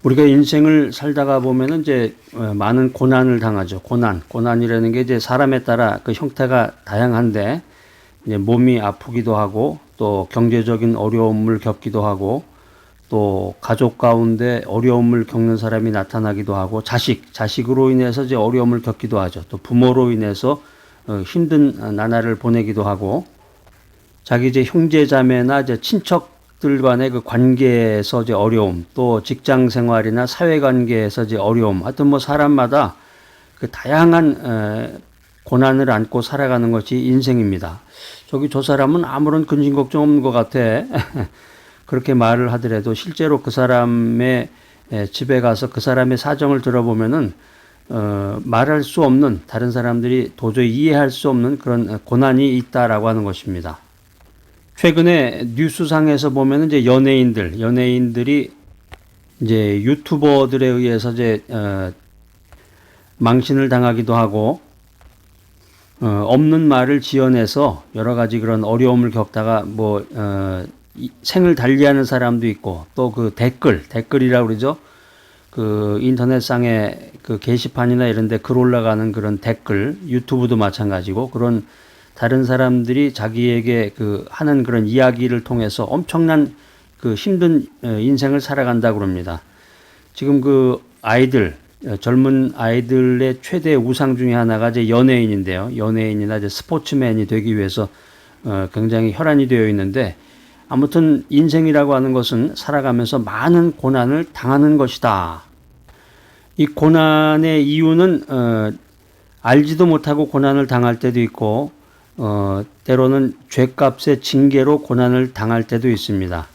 우리가 인생을 살다가 보면은 이제 많은 고난을 당하죠. 고난이라는 게 이제 사람에 따라 그 형태가 다양한데 이제 몸이 아프기도 하고 또 경제적인 어려움을 겪기도 하고 또 가족 가운데 어려움을 겪는 사람이 나타나기도 하고 자식으로 인해서 이제 어려움을 겪기도 하죠. 또 부모로 인해서 힘든 나날을 보내기도 하고 자기 이제 형제 자매나 이제 친척들 간의 그 관계에서 이제 어려움, 또 직장 생활이나 사회 관계에서 이제 어려움, 하여튼 뭐 사람마다 그 다양한 고난을 안고 살아가는 것이 인생입니다. 저 사람은 아무런 근심 걱정 없는 것 같아. 그렇게 말을 하더라도 실제로 그 사람의 집에 가서 그 사람의 사정을 들어보면은 말할 수 없는, 다른 사람들이 도저히 이해할 수 없는 그런 고난이 있다라고 하는 것입니다. 최근에 뉴스상에서 보면 이제 연예인들이 이제 유튜버들에 의해서 이제 망신을 당하기도 하고 없는 말을 지어내서 여러 가지 그런 어려움을 겪다가 생을 달리하는 사람도 있고, 또 그 댓글이라고 그러죠. 그 인터넷상에 그 게시판이나 이런 데 글 올라가는 그런 댓글, 유튜브도 마찬가지고, 그런 다른 사람들이 자기에게 그 하는 그런 이야기를 통해서 엄청난 그 힘든 인생을 살아간다고 그럽니다. 지금 그 젊은 아이들의 최대 우상 중에 하나가 이제 연예인인데요. 연예인이나 이제 스포츠맨이 되기 위해서 굉장히 혈안이 되어 있는데, 아무튼 인생이라고 하는 것은 살아가면서 많은 고난을 당하는 것이다. 이 고난의 이유는 알지도 못하고 고난을 당할 때도 있고, 때로는 죄값의 징계로 고난을 당할 때도 있습니다.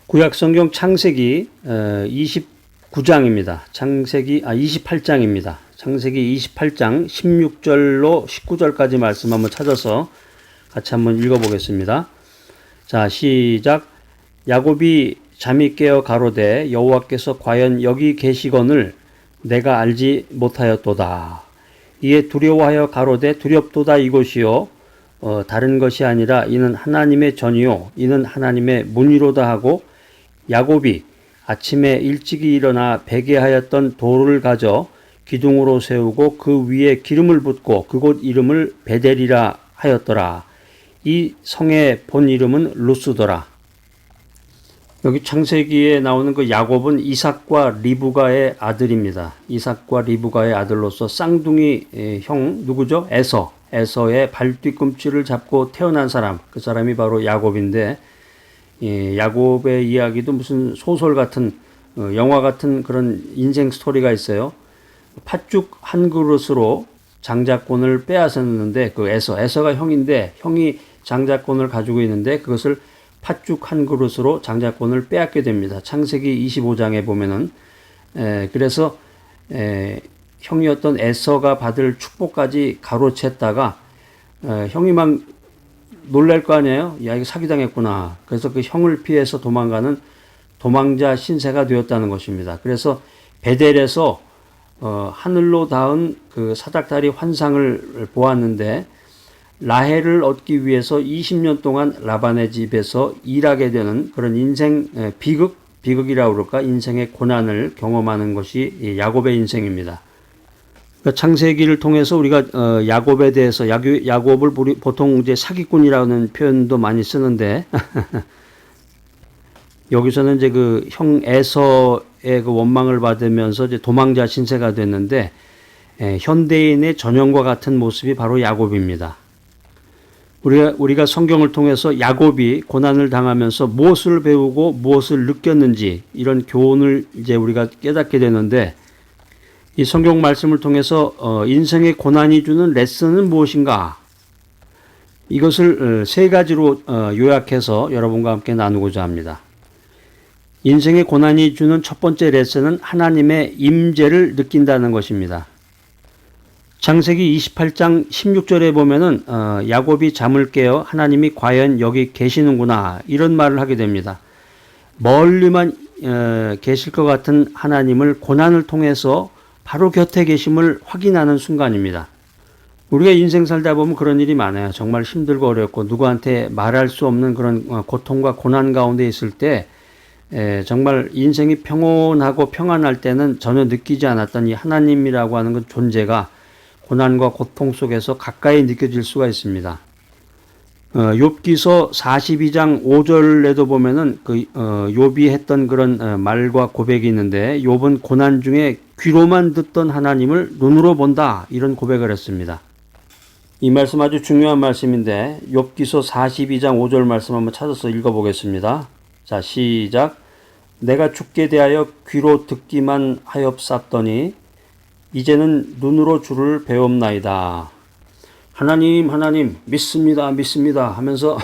구약성경 창세기 29장입니다. 28장입니다. 창세기 28장 16절로 19절까지 말씀 한번 찾아서 같이 한번 읽어보겠습니다. 자, 시작. 야곱이 잠이 깨어 가로되 여호와께서 과연 여기 계시거늘 내가 알지 못하였도다. 이에 두려워하여 가로되 두렵도다 이곳이요 다른 것이 아니라 이는 하나님의 전이요 이는 하나님의 문이로다 하고, 야곱이 아침에 일찍이 일어나 베개하였던 돌을 가져 기둥으로 세우고 그 위에 기름을 붓고 그곳 이름을 베델이라 하였더라. 이 성의 본 이름은 루스더라. 여기 창세기에 나오는 그 야곱은 이삭과 리브가의 아들입니다. 이삭과 리브가의 아들로서 쌍둥이 형 누구죠? 에서의 발뒤꿈치를 잡고 태어난 사람, 그 사람이 바로 야곱인데, 야곱의 이야기도 무슨 소설 같은 영화 같은 그런 인생 스토리가 있어요. 팥죽 한 그릇으로 장자권을 빼앗았는데, 그 에서가 형인데, 형이 장자권을 가지고 있는데 그것을 팥죽 한 그릇으로 장자권을 빼앗게 됩니다. 창세기 25장에 보면은 그래서 형이었던 에서가 받을 축복까지 가로챘다가 형이 막 놀랄 거 아니에요. 야, 이거 사기당했구나. 그래서 그 형을 피해서 도망가는 도망자 신세가 되었다는 것입니다. 그래서 베델에서 하늘로 닿은 그 사닥다리 환상을 보았는데, 라헬을 얻기 위해서 20년 동안 라반의 집에서 일하게 되는 그런 인생 비극이라고 그럴까, 인생의 고난을 경험하는 것이 야곱의 인생입니다. 그러니까 창세기를 통해서 우리가 야곱에 대해서 야곱을 보통 이제 사기꾼이라는 표현도 많이 쓰는데 여기서는 이제 그 형 에서의 그 원망을 받으면서 이제 도망자 신세가 됐는데, 현대인의 전형과 같은 모습이 바로 야곱입니다. 우리가 성경을 통해서 야곱이 고난을 당하면서 무엇을 배우고 무엇을 느꼈는지, 이런 교훈을 이제 우리가 깨닫게 되는데, 이 성경 말씀을 통해서 인생의 고난이 주는 레슨은 무엇인가? 이것을 세 가지로 요약해서 여러분과 함께 나누고자 합니다. 인생의 고난이 주는 첫 번째 레슨은 하나님의 임재를 느낀다는 것입니다. 창세기 28장 16절에 보면은 야곱이 잠을 깨어 하나님이 과연 여기 계시는구나, 이런 말을 하게 됩니다. 멀리만 계실 것 같은 하나님을 고난을 통해서 바로 곁에 계심을 확인하는 순간입니다. 우리가 인생 살다 보면 그런 일이 많아요. 정말 힘들고 어렵고 누구한테 말할 수 없는 그런 고통과 고난 가운데 있을 때 정말 인생이 평온하고 평안할 때는 전혀 느끼지 않았던 이 하나님이라고 하는 그 존재가 고난과 고통 속에서 가까이 느껴질 수가 있습니다. 욥기서 42장 5절에도 보면은 욥이 했던 그런 말과 고백이 있는데, 욥은 고난 중에 귀로만 듣던 하나님을 눈으로 본다, 이런 고백을 했습니다. 이 말씀 아주 중요한 말씀인데, 욥기서 42장 5절 말씀 한번 찾아서 읽어보겠습니다. 자, 시작. 내가 주께 대하여 귀로 듣기만 하였사더니 이제는 눈으로 주를 배웁나이다. 하나님 믿습니다 하면서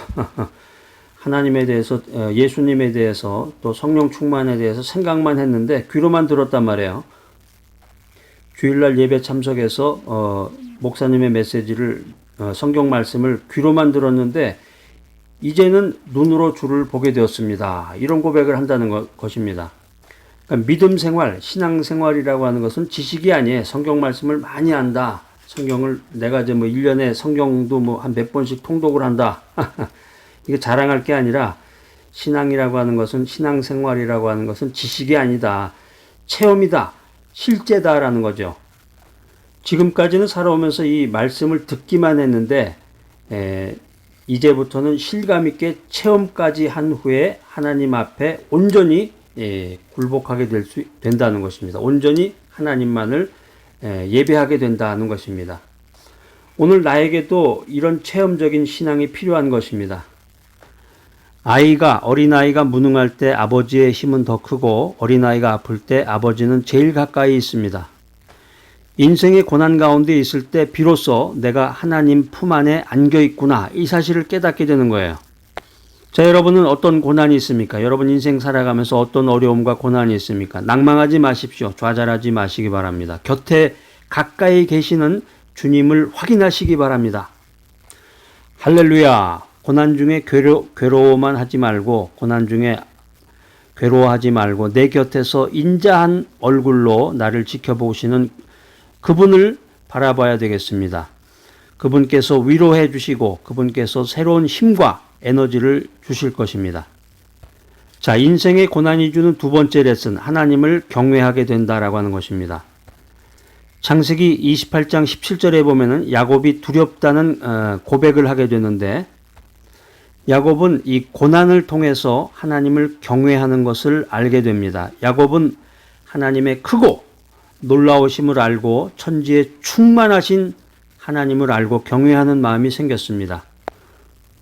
하나님에 대해서, 예수님에 대해서, 또 성령 충만에 대해서 생각만 했는데 귀로만 들었단 말이에요. 주일날 예배 참석해서 목사님의 메시지를, 성경 말씀을 귀로만 들었는데 이제는 눈으로 주를 보게 되었습니다. 이런 고백을 한다는 것입니다. 그러니까 믿음 생활, 신앙 생활이라고 하는 것은 지식이 아니에요. 성경 말씀을 많이 안다. 성경을 내가 이제 1년에 성경도 한 몇 번씩 통독을 한다. 이게 자랑할 게 아니라, 신앙이라고 하는 것은, 신앙 생활이라고 하는 것은 지식이 아니다. 체험이다. 실제다라는 거죠. 지금까지는 살아오면서 이 말씀을 듣기만 했는데, 이제부터는 실감 있게 체험까지 한 후에 하나님 앞에 온전히 굴복하게 된다는 것입니다. 온전히 하나님만을 예배하게 된다는 것입니다. 오늘 나에게도 이런 체험적인 신앙이 필요한 것입니다. 어린아이가 무능할 때 아버지의 힘은 더 크고, 어린아이가 아플 때 아버지는 제일 가까이 있습니다. 인생의 고난 가운데 있을 때 비로소 내가 하나님 품 안에 안겨 있구나, 이 사실을 깨닫게 되는 거예요. 자, 여러분은 어떤 고난이 있습니까? 여러분 인생 살아가면서 어떤 어려움과 고난이 있습니까? 낭망하지 마십시오. 좌절하지 마시기 바랍니다. 곁에 가까이 계시는 주님을 확인하시기 바랍니다. 할렐루야. 고난 중에 괴로워만 하지 말고, 고난 중에 괴로워하지 말고 내 곁에서 인자한 얼굴로 나를 지켜보시는 그분을 바라봐야 되겠습니다. 그분께서 위로해 주시고 그분께서 새로운 힘과 에너지를 주실 것입니다. 자, 인생의 고난이 주는 두 번째 레슨, 하나님을 경외하게 된다라고 하는 것입니다. 창세기 28장 17절에 보면은 야곱이 두렵다는 고백을 하게 되는데, 야곱은 이 고난을 통해서 하나님을 경외하는 것을 알게 됩니다. 야곱은 하나님의 크고 놀라우심을 알고 천지에 충만하신 하나님을 알고 경외하는 마음이 생겼습니다.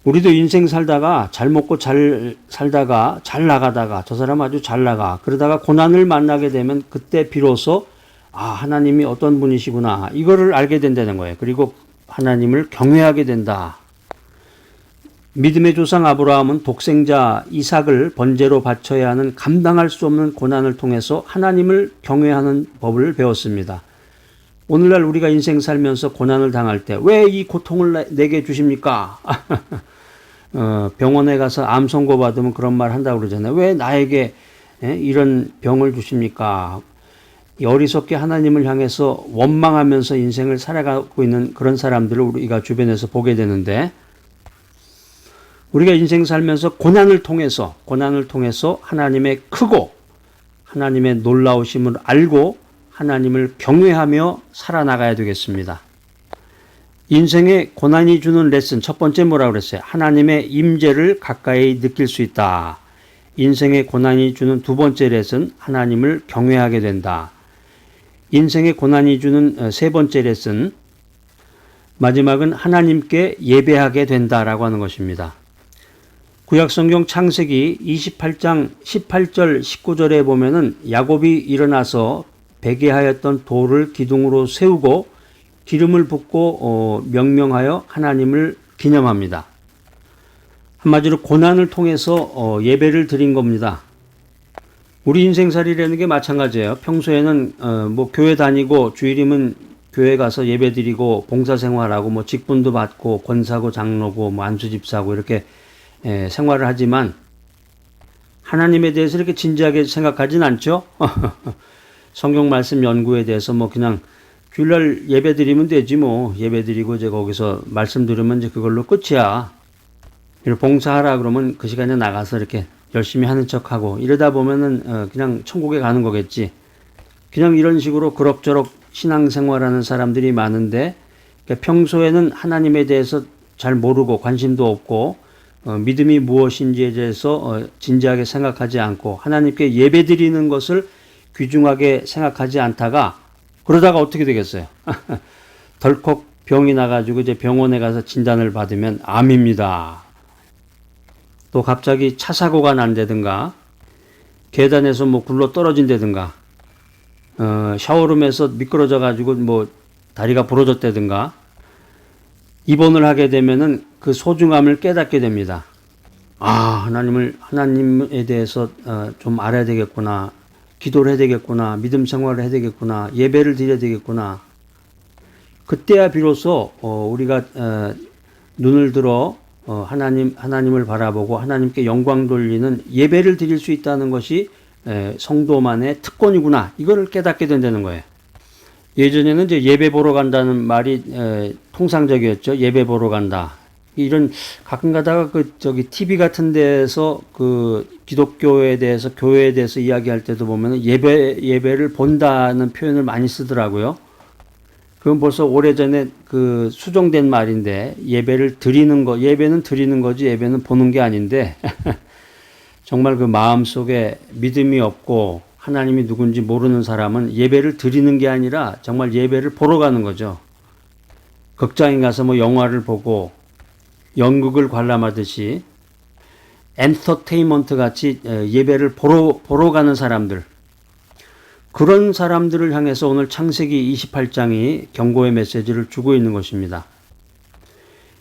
우리도 인생 살다가 잘 먹고 잘 살다가 잘 나가다가, 저 사람 아주 잘 나가, 그러다가 고난을 만나게 되면 그때 비로소 하나님이 어떤 분이시구나, 이거를 알게 된다는 거예요. 그리고 하나님을 경외하게 된다. 믿음의 조상 아브라함은 독생자 이삭을 번제로 바쳐야 하는 감당할 수 없는 고난을 통해서 하나님을 경외하는 법을 배웠습니다. 오늘날 우리가 인생 살면서 고난을 당할 때 왜 이 고통을 내게 주십니까? 병원에 가서 암 선고 받으면 그런 말 한다고 그러잖아요. 왜 나에게 이런 병을 주십니까? 어리석게 하나님을 향해서 원망하면서 인생을 살아가고 있는 그런 사람들을 우리가 주변에서 보게 되는데, 우리가 인생 살면서 고난을 통해서 하나님의 크고 하나님의 놀라우심을 알고 하나님을 경외하며 살아나가야 되겠습니다. 인생의 고난이 주는 레슨, 첫 번째 뭐라고 그랬어요? 하나님의 임재를 가까이 느낄 수 있다. 인생의 고난이 주는 두 번째 레슨, 하나님을 경외하게 된다. 인생의 고난이 주는 세 번째 레슨, 마지막은 하나님께 예배하게 된다라고 하는 것입니다. 구약성경 창세기 28장 18절 19절에 보면은 야곱이 일어나서 베개하였던 돌을 기둥으로 세우고 기름을 붓고 명명하여 하나님을 기념합니다. 한마디로 고난을 통해서 예배를 드린 겁니다. 우리 인생살이라는 게 마찬가지예요. 평소에는 교회 다니고 주일이면 교회 가서 예배 드리고 봉사생활하고 직분도 받고 권사고 장로고 안수집사고 이렇게 생활을 하지만 하나님에 대해서 이렇게 진지하게 생각하진 않죠. 성경 말씀 연구에 대해서 그냥 주일날 예배 드리면 되지 예배 드리고 이제 거기서 말씀 들으면 이제 그걸로 끝이야. 봉사하라 그러면 그 시간에 나가서 이렇게 열심히 하는 척하고 이러다 보면은 그냥 천국에 가는 거겠지. 그냥 이런 식으로 그럭저럭 신앙생활하는 사람들이 많은데, 그러니까 평소에는 하나님에 대해서 잘 모르고 관심도 없고 믿음이 무엇인지에 대해서 진지하게 생각하지 않고 하나님께 예배드리는 것을 귀중하게 생각하지 않다가, 그러다가 어떻게 되겠어요? 덜컥 병이 나가지고 이제 병원에 가서 진단을 받으면 암입니다. 또 갑자기 차 사고가 난다든가, 계단에서 뭐 굴러 떨어진다든가, 샤워룸에서 미끄러져 가지고 뭐 다리가 부러졌다든가, 입원을 하게 되면은 그 소중함을 깨닫게 됩니다. 아, 하나님에 대해서 좀 알아야 되겠구나. 기도를 해야 되겠구나. 믿음 생활을 해야 되겠구나. 예배를 드려야 되겠구나. 그때야 비로소 우리가 눈을 들어 하나님을 바라보고 하나님께 영광 돌리는 예배를 드릴 수 있다는 것이 성도만의 특권이구나. 이거를 깨닫게 된다는 거예요. 예전에는 이제 예배 보러 간다는 말이 통상적이었죠. 예배 보러 간다. 이런 가끔 가다가 TV 같은 데서 기독교에 대해서, 교회에 대해서 이야기할 때도 보면은 예배를 본다는 표현을 많이 쓰더라고요. 그건 벌써 오래전에 수정된 말인데, 예배는 드리는 거지 예배는 보는 게 아닌데, 정말 그 마음 속에 믿음이 없고 하나님이 누군지 모르는 사람은 예배를 드리는 게 아니라 정말 예배를 보러 가는 거죠. 극장에 가서 뭐 영화를 보고 연극을 관람하듯이 엔터테인먼트 같이 예배를 보러 가는 사람들, 그런 사람들을 향해서 오늘 창세기 28장이 경고의 메시지를 주고 있는 것입니다.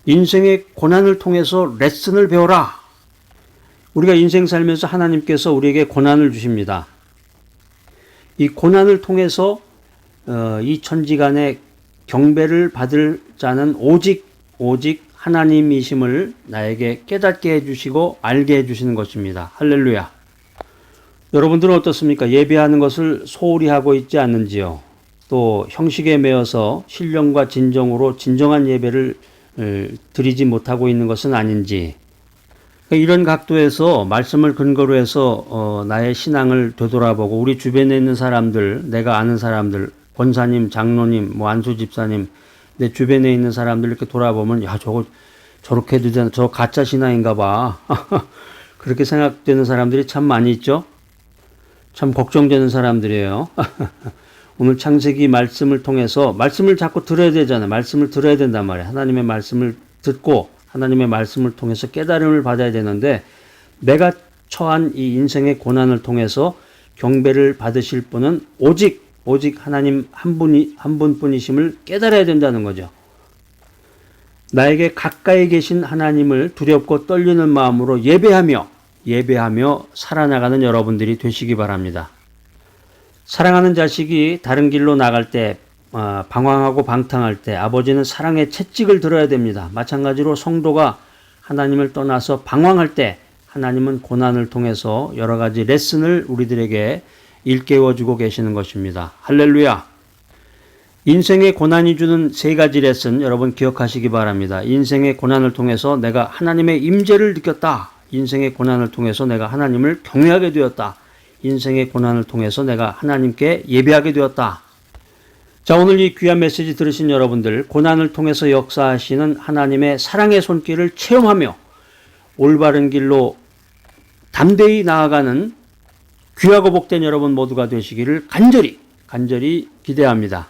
인생의 고난을 통해서 레슨을 배워라. 우리가 인생 살면서 하나님께서 우리에게 고난을 주십니다. 이 고난을 통해서 이 천지간의 경배를 받을 자는 오직 하나님이심을 나에게 깨닫게 해주시고 알게 해주시는 것입니다. 할렐루야. 여러분들은 어떻습니까? 예배하는 것을 소홀히 하고 있지 않는지요? 또 형식에 매여서 신령과 진정으로 진정한 예배를 드리지 못하고 있는 것은 아닌지, 이런 각도에서 말씀을 근거로 해서 나의 신앙을 되돌아보고 우리 주변에 있는 사람들, 내가 아는 사람들, 권사님, 장로님, 뭐 안수 집사님, 내 주변에 있는 사람들 이렇게 돌아보면, 야, 저렇게 해도 되나? 저 가짜 신앙인가 봐. 그렇게 생각되는 사람들이 참 많이 있죠? 참 걱정되는 사람들이에요. 오늘 창세기 말씀을 통해서 말씀을 자꾸 들어야 되잖아요. 말씀을 들어야 된단 말이에요. 하나님의 말씀을 듣고 하나님의 말씀을 통해서 깨달음을 받아야 되는데, 내가 처한 이 인생의 고난을 통해서 경배를 받으실 분은 오직 하나님 한 분뿐이심을 깨달아야 된다는 거죠. 나에게 가까이 계신 하나님을 두렵고 떨리는 마음으로 예배하며 살아나가는 여러분들이 되시기 바랍니다. 사랑하는 자식이 다른 길로 나갈 때, 방황하고 방탕할 때 아버지는 사랑의 채찍을 들어야 됩니다. 마찬가지로 성도가 하나님을 떠나서 방황할 때 하나님은 고난을 통해서 여러 가지 레슨을 우리들에게 일깨워주고 계시는 것입니다. 할렐루야. 인생의 고난이 주는 세 가지 레슨 여러분 기억하시기 바랍니다. 인생의 고난을 통해서 내가 하나님의 임재를 느꼈다. 인생의 고난을 통해서 내가 하나님을 경외하게 되었다. 인생의 고난을 통해서 내가 하나님께 예배하게 되었다. 자, 오늘 이 귀한 메시지 들으신 여러분들, 고난을 통해서 역사하시는 하나님의 사랑의 손길을 체험하며 올바른 길로 담대히 나아가는 귀하고 복된 여러분 모두가 되시기를 간절히 기대합니다.